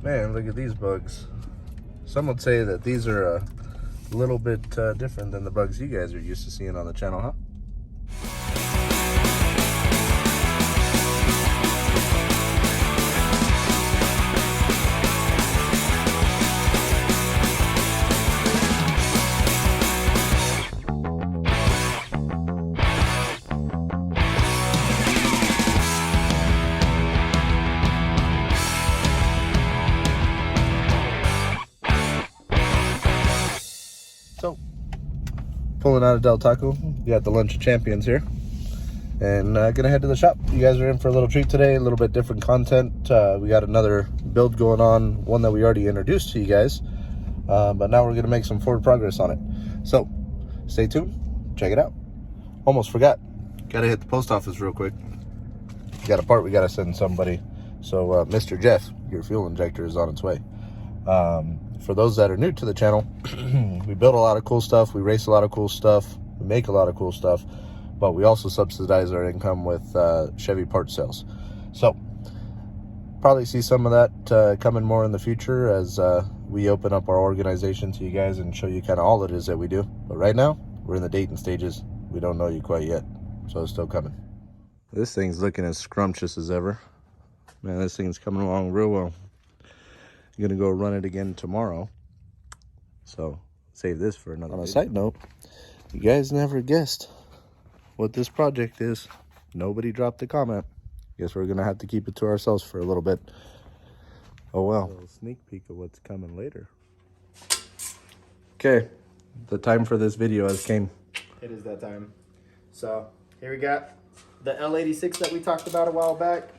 Man, look at these bugs. Some would say that these are a little bit different than the bugs you guys are used to seeing on the channel, huh? So, pulling out of Del Taco, we got the Lunch of Champions here, and gonna head to the shop. You guys are in for a little treat today, a little bit different content. We got another build going on, one that we already introduced to you guys, but now we're gonna make some forward progress on it. So, stay tuned, check it out. Almost forgot, gotta hit the post office real quick. Got a part we gotta send somebody. So, Mr. Jeff, your fuel injector is on its way. For those that are new to the channel, we build a lot of cool stuff, we race a lot of cool stuff, we make a lot of cool stuff, but we also subsidize our income with Chevy part sales. So probably see some of that coming more in the future as we open up our organization to you guys and show you kind of all it is that we do. But right now we're in the dating stages. We don't know you quite yet, so it's still coming. This thing's looking as scrumptious as ever. Man, this thing's coming along real well. I'm gonna go run it again tomorrow, so save this for another. On a side note, you guys never guessed what this project is. Nobody dropped a comment. Guess we're gonna have to keep it to ourselves for a little bit. Oh well. A little sneak peek of what's coming later. Okay, the time for this video has came. It is that time. So here we got the L86 that we talked about a while back.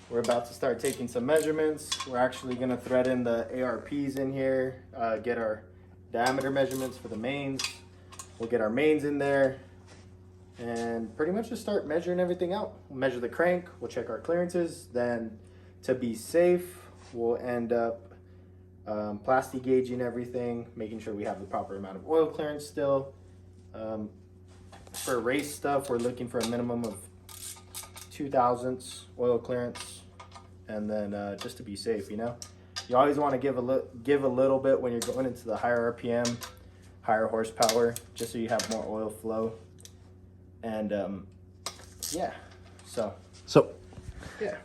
We're about to start taking some measurements. We're actually going to thread in the ARPs in here, get our diameter measurements for the mains. We'll get our mains in there and pretty much just start measuring everything out. We'll measure the crank, we'll check our clearances. Then to be safe, we'll end up plastic gauging everything, making sure we have the proper amount of oil clearance still. For race stuff, we're looking for a minimum of 0.002 oil clearance, and then just to be safe, you know, you always want to give a little bit when you're going into the higher RPM, higher horsepower, just so you have more oil flow. And yeah, so yeah. A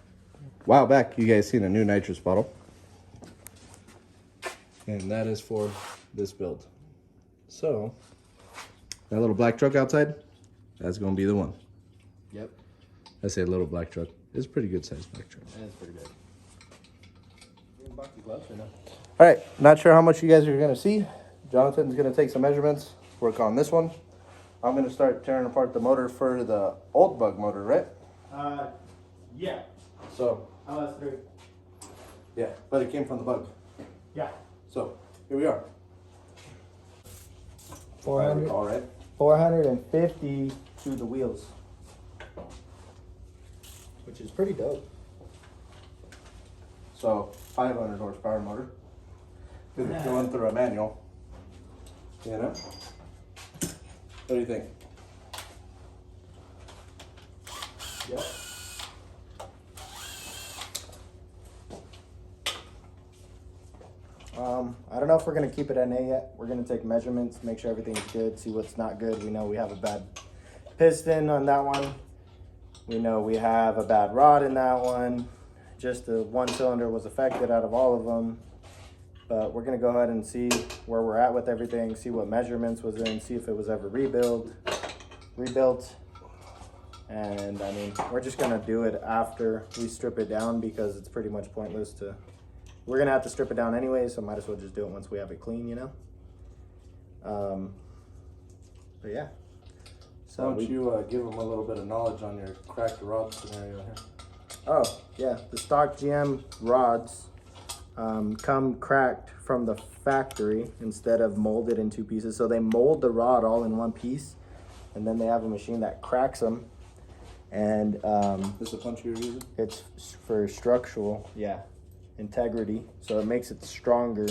while back, you guys seen a new nitrous bottle, and that is for this build. So that little black truck outside, that's gonna be the one. Yep. I say a little black truck. It's a pretty good sized black truck. That's pretty good. Gloves or no? All right, not sure how much you guys are gonna see. Jonathan's gonna take some measurements, work on this one. I'm gonna start tearing apart the motor for the old bug motor, right? Yeah. So. LS3. Yeah, but it came from the bug. Yeah. So here we are. 400. All right. 450 to the wheels, which is pretty dope. So 500 horsepower motor. Because it's going through a manual. You know? What do you think? Yep. I don't know if we're gonna keep it at A yet. We're gonna take measurements, make sure everything's good, see what's not good. We know we have a bad piston on that one. We know we have a bad rod in that one. Just the one cylinder was affected out of all of them. But we're gonna go ahead and see where we're at with everything, see what measurements was in, see if it was ever rebuilt. And I mean, we're just gonna do it after we strip it down, because it's pretty much pointless to, we're gonna have to strip it down anyway, so might as well just do it once we have it clean, you know? But yeah. So why don't you give them a little bit of knowledge on your cracked rod scenario here? Oh, yeah, the stock GM rods come cracked from the factory instead of molded in two pieces. So they mold the rod all in one piece, and then they have a machine that cracks them. And this is a punch you're using? It's for structural, yeah, integrity. So it makes it stronger,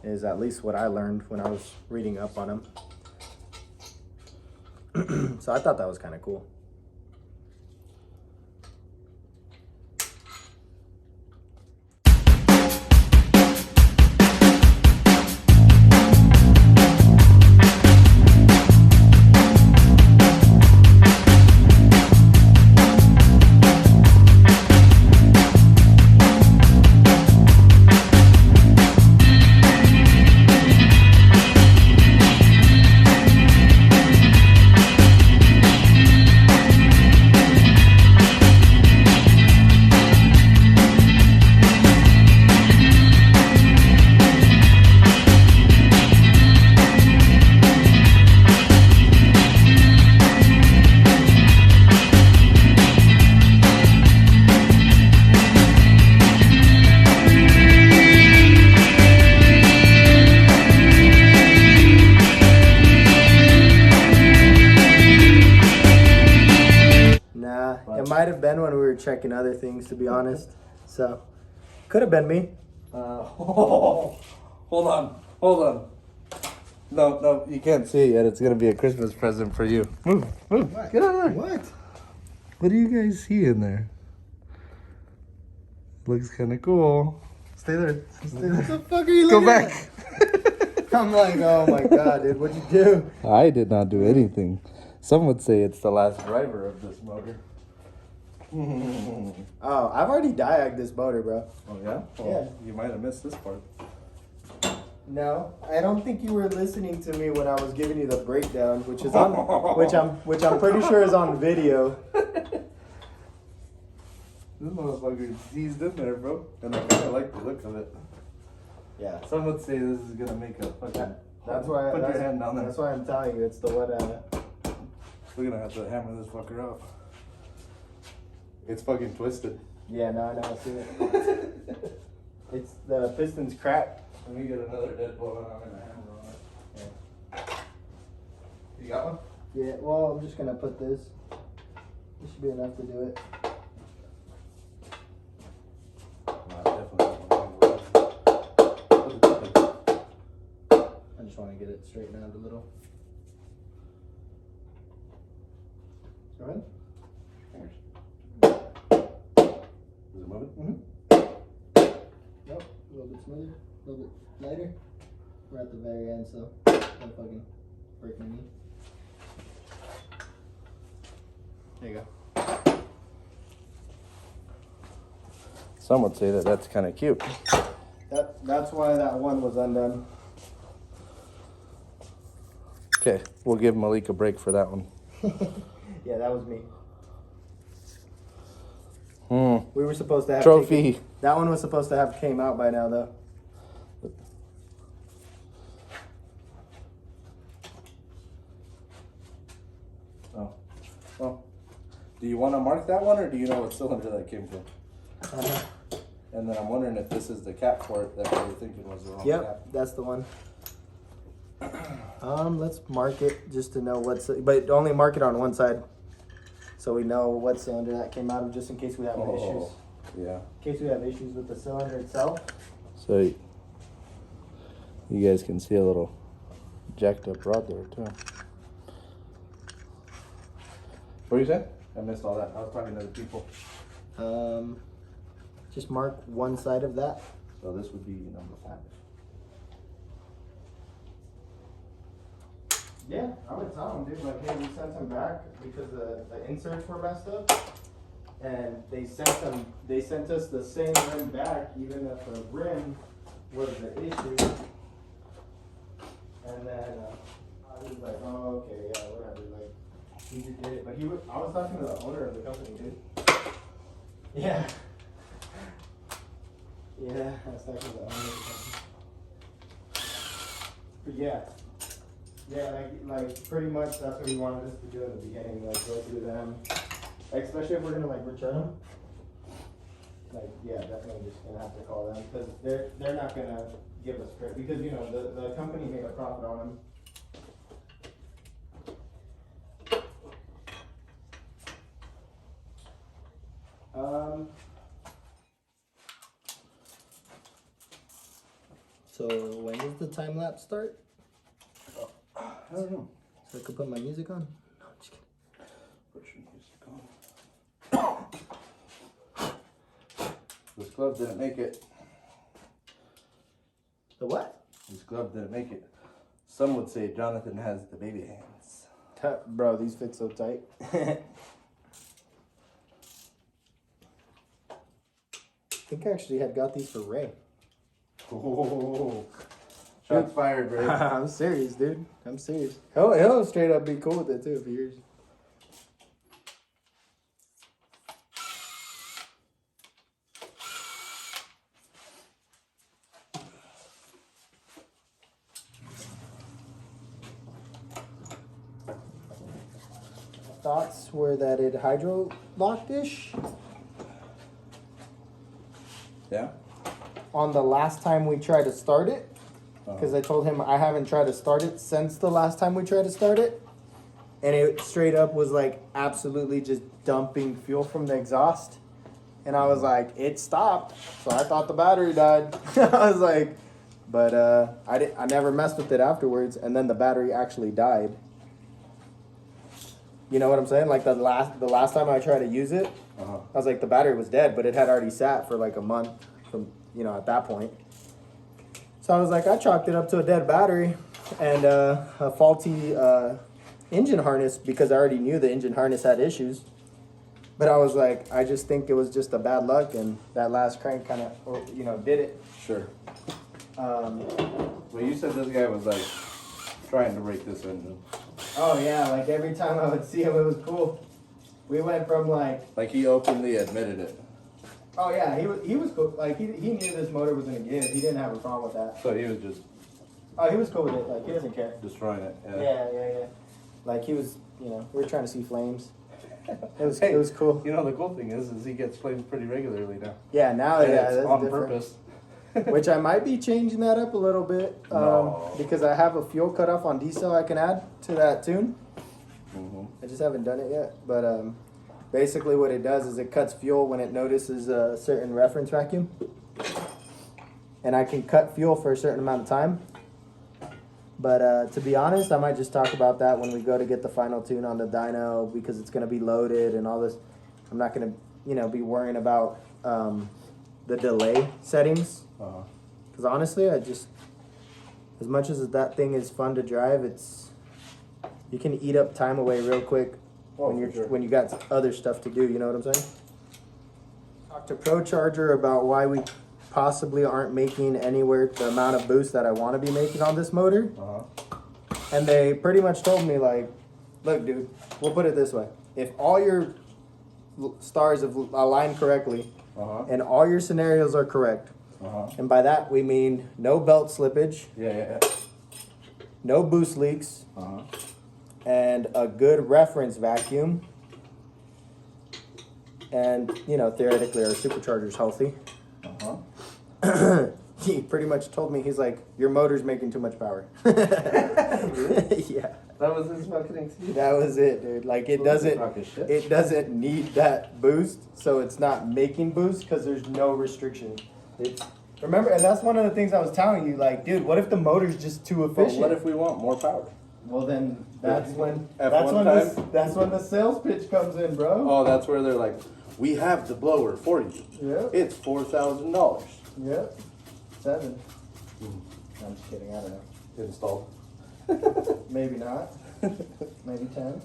is at least what I learned when I was reading up on them. So I thought that was kind of cool. were checking other things, to be honest. So, could have been me. Hold on. No, you can't see it yet. It's gonna be a Christmas present for you. Move, What? get out of there. What? What do you guys see in there? Looks kind of cool. Stay there. What the fuck are you Go looking back. at? I'm like, oh my god, dude, what'd you do? I did not do anything. Some would say it's the last driver of this motor. Oh, I've already diagged this motor, bro. Oh yeah? Yeah. You might have missed this part. No, I don't think you were listening to me when I was giving you the breakdown, which is on, which I'm pretty sure is on video. This motherfucker seized in there, bro. And I kind of like the look of it. Yeah. Some would say this is gonna make a fucking. That's why. Put your hand down there. That's why I'm telling you, it's the one. We're gonna have to hammer this fucker up. It's fucking twisted. Yeah, no, I know. I see it. It's the piston's cracked. Let me get another dead bolt and I'm gonna hammer on it. Yeah. You got one? Yeah. Well, I'm just gonna put this. This should be enough to do it. I just want to get it straightened out a little. Go ahead. Is it moving? Mm-hmm. Nope. A little bit smoother. A little bit lighter. We're at the very end, so don't fucking break my knee. There you go. Some would say that that's kind of cute. That's why that one was undone. Okay, we'll give Malik a break for that one. Yeah, that was me. We were supposed to have trophy. That one was supposed to have came out by now, though. Oh, well, do you want to mark that one, or do you know what cylinder that came from? And then I'm wondering if this is the cap for it that we were thinking was the wrong cap. Yep, that's the one. Let's mark it just to know but only mark it on one side, so we know what cylinder that came out of, just in case we have issues. Yeah. In case we have issues with the cylinder itself. So you guys can see a little jacked up rod there too. What you said? I missed all that. I was talking to the people. Just mark one side of that. So this would be number 5. Yeah, I would tell them, dude, like, hey, we sent them back because the inserts were messed up, and they sent us the same rim back, even if the rim was the issue. And then I was like, oh, okay, yeah, whatever. Like, he just did it, but I was talking to the owner of the company, dude. Yeah. Yeah, I was talking to the owner of the company. But yeah. Yeah, like pretty much that's what he wanted us to do in the beginning, like go through them, especially if we're gonna like return them. Like, yeah, definitely just gonna have to call them because they're not gonna give us credit because the company made a profit on them. So when does the time lapse start? I don't know. So I could put my music on? No, I'm just kidding. Put your music on. This glove didn't make it. The what? This glove didn't make it. Some would say Jonathan has the baby hands. Bro, these fit so tight. I think I actually had got these for Ray. Oh, shots fired, Ray. I'm serious, dude. I'm serious. He'll straight up be cool with it too if he hears. Thoughts were that it hydro locked-ish Yeah? on the last time we tried to start it. Because I told him I haven't tried to start it since the last time we tried to start it. And it straight up was like absolutely just dumping fuel from the exhaust. And I was like, it stopped. So I thought the battery died. I was like, but I never messed with it afterwards. And then the battery actually died. You know what I'm saying? Like the last time I tried to use it, I was like, the battery was dead, but it had already sat for like a month from, you know, at that point. So I was like, I chalked it up to a dead battery and a faulty engine harness because I already knew the engine harness had issues. But I was like, I just think it was just a bad luck, and that last crank kind of, you know, did it. Sure. Well, you said this guy was like trying to break this engine. Oh yeah, like every time I would see him, it was cool. We went from like he openly admitted it. Oh yeah, he was cool. Like he knew this motor was gonna give. He didn't have a problem with that. So he was just. Oh, he was cool with it. Like he doesn't care. Destroying it. Yeah. Like he was, you know, we were trying to see flames. It was cool. You know, the cool thing is he gets flames pretty regularly now. Yeah, now that's on different. purpose. Which I might be changing that up a little bit because I have a fuel cutoff on diesel I can add to that tune. I just haven't done it yet, but basically what it does is it cuts fuel when it notices a certain reference vacuum, and I can cut fuel for a certain amount of time. But to be honest, I might just talk about that when we go to get the final tune on the dyno because it's going to be loaded and all this. I'm not going to, you know, be worrying about the delay settings. Because honestly, I just, as much as that thing is fun to drive, you can eat up time away real quick when you got other stuff to do. You know what I'm saying? Talked to ProCharger about why we possibly aren't making anywhere the amount of boost that I want to be making on this motor. And they pretty much told me like, look, dude, we'll put it this way: if all your stars have aligned correctly and all your scenarios are correct. And by that we mean no belt slippage, no boost leaks, and a good reference vacuum, and you know, theoretically our supercharger's healthy. He pretty much told me, he's like, your motor's making too much power. Yeah. That was his fucking excuse. That was it, dude. Like it doesn't need that boost, so it's not making boost because there's no restriction. Remember, and that's one of the things I was telling you, like, dude, what if the motor's just too efficient? What if we want more power? Well, then that's when the sales pitch comes in, bro. Oh, that's where they're like, we have the blower for you. Yeah. It's $4,000. Yep. 7. I'm just kidding. I don't know. Installed. Maybe not. Maybe 10.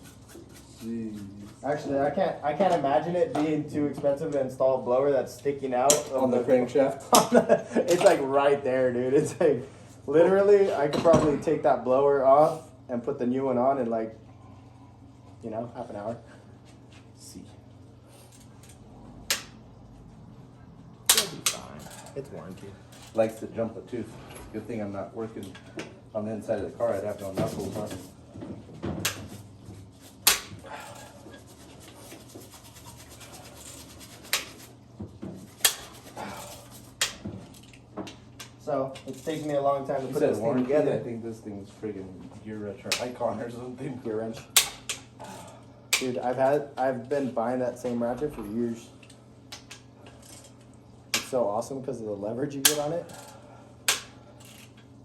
Jeez. Actually, I can't imagine it being too expensive to install a blower that's sticking out on the crankshaft. It's like right there, dude. It's like literally, I could probably take that blower off and put the new one on in like, you know, half an hour. See. It'll be fine. It's warranted. Likes to jump a tooth. Good thing I'm not working on the inside of the car. I'd have no knuckles on. So it's taking me a long time to You put said this thing warranty? together. I think this thing's friggin' gear wrench or icon or something. Gear wrench. Dude, I've been buying that same ratchet for years. It's so awesome because of the leverage you get on it.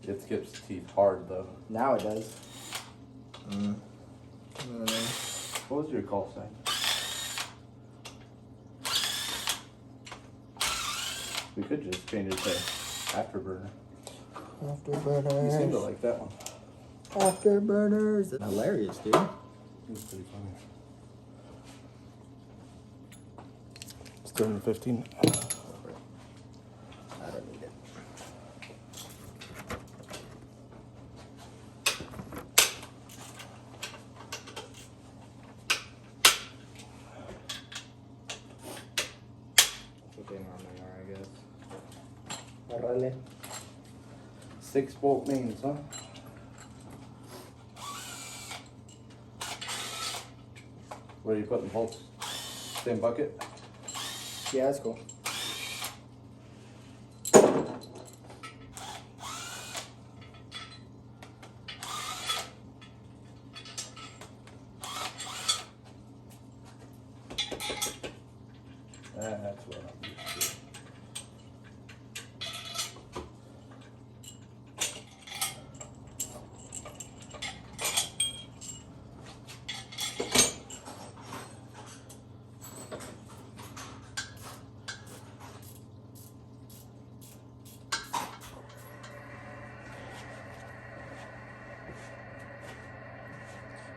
It skips teeth hard though. Now it does. What was your call sign? We could just change it to Afterburner. Afterburners. You seem to like that one. Afterburners. Hilarious, dude. It's pretty funny. It's 215. I don't need it. Okay, normal, I guess. Órale. 6-volt mains, huh? Where are you putting volts? Same bucket? Yeah, that's cool. That's what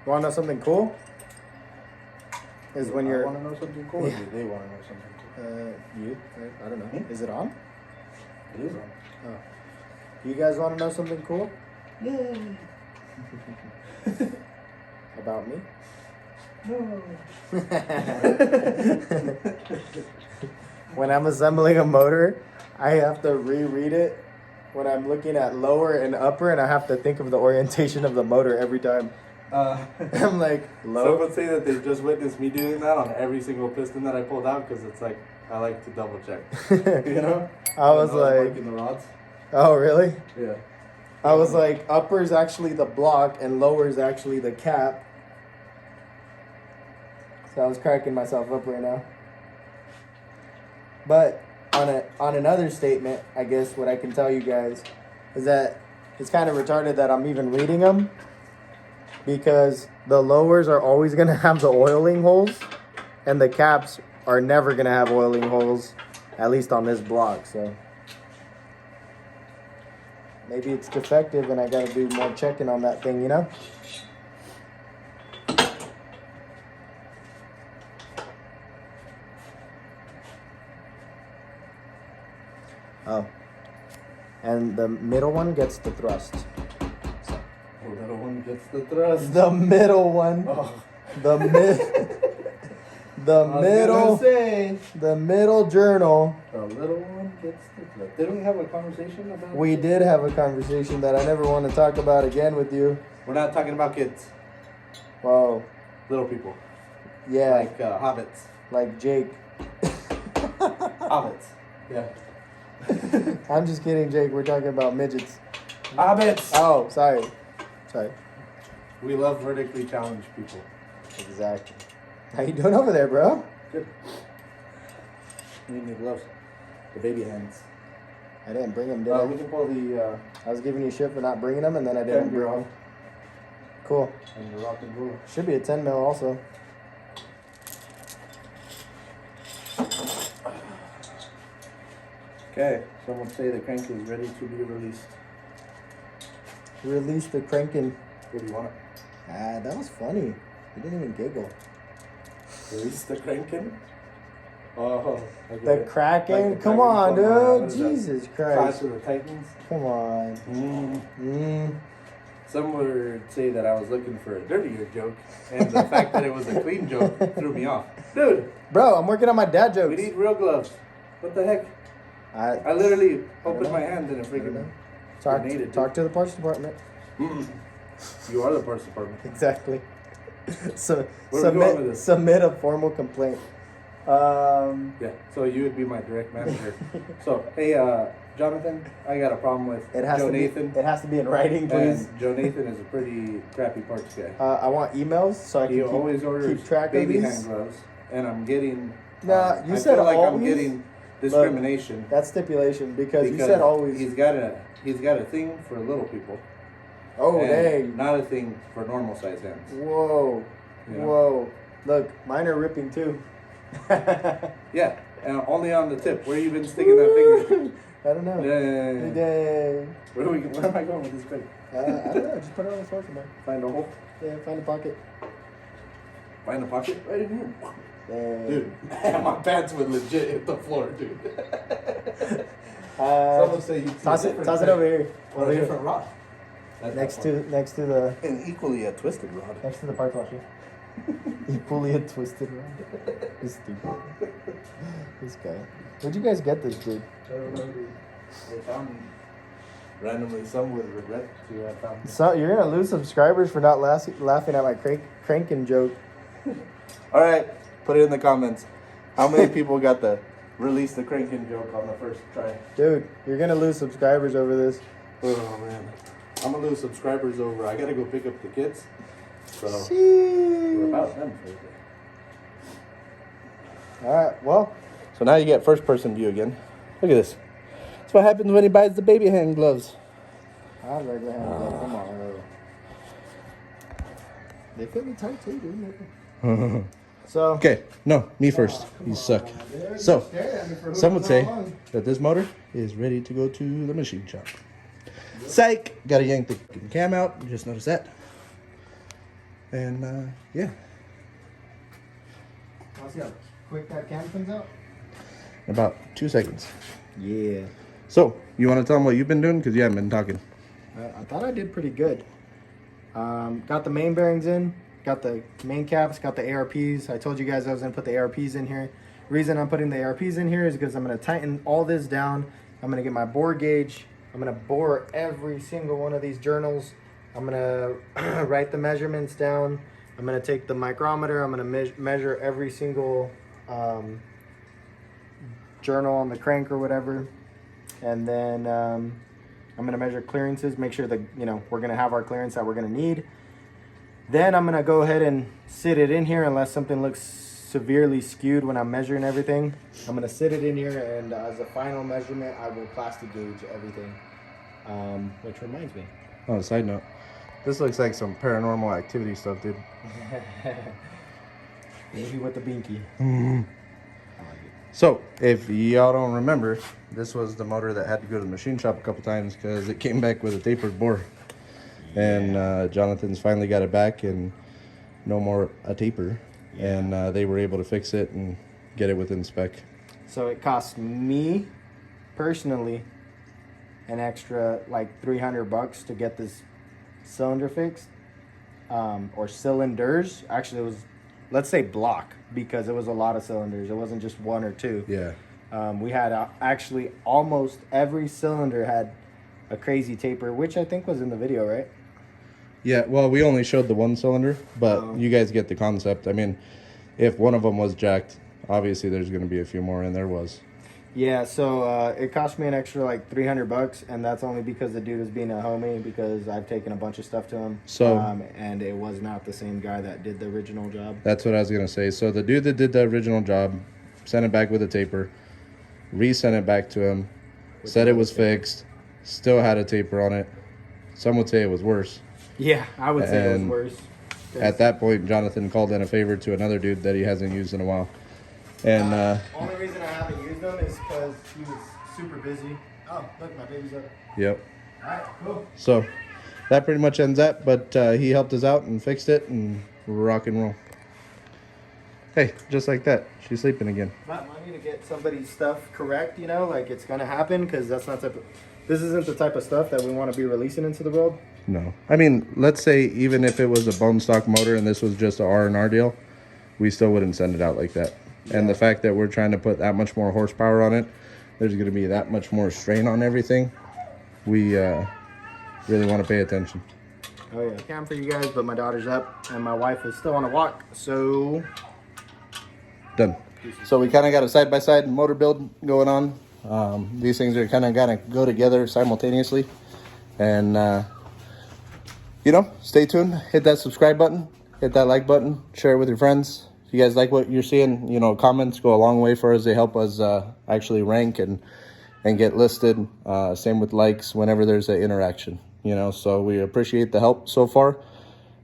You want to know something cool? Is when you're... I want to know something cool. Yeah. Or do they want to know something cool? You? I don't know. Hmm? Is it on? It is on. Oh. You guys want to know something cool? Yay! About me? No. When I'm assembling a motor, I have to reread it when I'm looking at lower and upper, and I have to think of the orientation of the motor every time. I'm like, low. Some would say that they just witnessed me doing that on every single piston that I pulled out because it's like I like to double check. You know? I was like, marking the rods. oh really? Yeah. I was like, upper is actually the block and lower is actually the cap. So I was cracking myself up right now. But on another statement, I guess what I can tell you guys is that it's kind of retarded that I'm even reading them, because the lowers are always going to have the oiling holes and the caps are never going to have oiling holes, at least on this block. So maybe it's defective and I got to do more checking on that thing, you know? Oh, and the middle one gets the thrust. So. The little one gets the thrust. The middle one. Oh. The the middle journal. The little one gets the thrust. Didn't we have a conversation about We it? did have a conversation that I never want to talk about again with you. We're not talking about kids. Whoa. Little people. Yeah. Like hobbits. Like Jake. Hobbits. Yeah. I'm just kidding, Jake. We're talking about midgets. Hobbits! Oh, sorry. Sorry. We love vertically challenged people. Exactly. How you doing over there, bro? Good. We need gloves. The baby hands. I didn't bring them, did I? We can pull the I was giving you shit for not bringing them, and then I didn't bring them. Cool. and the rock and roll. Should be a 10 mil also. Okay, someone say the crank is ready to be released. Release the cranking. What do you want? Ah, that was funny. You didn't even giggle. Release the cranking? Oh, I get The it. cracking? Like the Come Dragon on, from, what dude. is that? Jesus Clash Christ. of the Titans. Come on. Some would say that I was looking for a dirtier joke, and the fact that it was a clean joke threw me off. Dude, Bro, I'm working on my dad we jokes. need real gloves. What the heck? I literally opened my hand and it freaking grenaded. Talk to the parts department. You are the parts department. Exactly. So Where are we going with this? submit a formal complaint. Yeah, so you would be my direct manager. So, hey, Jonathan, I got a problem with It has Joe to be. Nathan. It has to be in writing, please. And Joe Nathan is a pretty crappy parts guy. I want emails so I He can always orders keep track of baby these. hand gloves, and I'm getting. Nah, you I said feel like I'm always? getting discrimination. That's stipulation because you said always. He's got a thing for little people. Oh and dang! Not a thing for normal size hands. Whoa, You know? whoa! Look, mine are ripping too. Yeah, and only on the tip. Where you been sticking that finger? I don't know. Dang. Dang. Where am I going with this thing? I don't know. Just put it on the floor somewhere. Find a hole. Yeah, find a pocket. Find a pocket right in here. Dang. Dude, my pants would legit hit the floor, dude. Someone say you toss it over here. Or Over a here. different rod. Next to the And equally a twisted rod. next to the parts washer. Equally a twisted rod. This stupid. This guy. Where'd you guys get this, dude? I don't know, dude. They found me. Randomly, some would regret to have found me. So you're gonna lose subscribers for not laughing at my cranking joke. Alright, put it in the comments. How many people got the release the cranking joke on the first try? Dude, you're gonna lose subscribers over this. Oh man. I'm gonna lose subscribers over. I gotta go pick up the kids. So we're Sheesh. about them for the day. Alright, well. So now you get first person view again. Look at this. That's what happens when he buys the baby hand gloves. I have regular hand gloves. Come on. They fit me tight too, dude. So Okay, no, me first. You suck. So, some would say that this motor is ready to go to the machine shop. Psych! Gotta yank the cam out. Just noticed that. And yeah. I'll see how quick that cam comes out. In about 2 seconds. Yeah. So, you want to tell them what you've been doing? Because you haven't been talking. I thought I did pretty good. Got the main bearings in, got the main caps, got the ARPs. I told you guys I was going to put the ARPs in here. Reason I'm putting the ARPs in here is because I'm going to tighten all this down. I'm going to get my bore gauge. I'm going to bore every single one of these journals. I'm going to write the measurements down. I'm going to take the micrometer. I'm going to measure every single journal on the crank or whatever. And then I'm going to measure clearances, make sure that, we're going to have our clearance that we're going to need. Then I'm going to go ahead and sit it in here unless something looks severely skewed when I'm measuring everything. I'm going to sit it in here, and as a final measurement, I will plastic gauge everything. Which reminds me. Oh, side note. This looks like some paranormal activity stuff, dude. Maybe with the binky. So, if y'all don't remember, this was the motor that had to go to the machine shop a couple times because it came back with a tapered bore. Yeah. And Jonathan's finally got it back and no more a taper. Yeah. And they were able to fix it and get it within spec. So it cost me, personally, an extra like $300 to get this cylinder fixed. Or cylinders. Actually, it was, let's say block, because it was a lot of cylinders. It wasn't just one or two. Yeah. We had actually almost every cylinder had a crazy taper, which I think was in the video, right? Yeah, well, we only showed the one cylinder, but you guys get the concept. I mean, if one of them was jacked, obviously there's going to be a few more, and there was. Yeah, so it cost me an extra like $300, and that's only because the dude was being a homie, because I've taken a bunch of stuff to him. So, and it was not the same guy that did the original job. That's what I was going to say. So the dude that did the original job sent it back with a taper, resent it back to him, said it was fixed, still had a taper on it. Some would say it was worse. Yeah, I would say it was worse. At that point, Jonathan called in a favor to another dude that he hasn't used in a while. And only reason I haven't used them is because he was super busy. Oh, look, my baby's up. Yep. All right, cool. So that pretty much ends that, but he helped us out and fixed it, and rock and roll. Hey, just like that, she's sleeping again. Not money to get somebody's stuff correct, like it's gonna happen, because that's not this isn't the type of stuff that we want to be releasing into the world. No, I mean, let's say even if it was a bone stock motor and this was just a R&R deal, we still wouldn't send it out like that. Yeah. And the fact that we're trying to put that much more horsepower on it, there's going to be that much more strain on everything. We really want to pay attention. Oh yeah, cam for you guys, but my daughter's up and my wife is still on a walk, so done. So we kind of got a side-by-side motor build going on. These things are kind of gonna go together simultaneously, and stay tuned. Hit that subscribe button, hit that like button, share it with your friends. If you guys like what you're seeing, comments go a long way for us. They help us actually rank and get listed. Same with likes whenever there's an interaction. So we appreciate the help so far,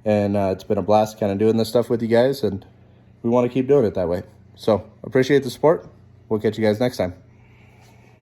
and it's been a blast kind of doing this stuff with you guys, and we want to keep doing it that way. So appreciate the support. We'll catch you guys next time.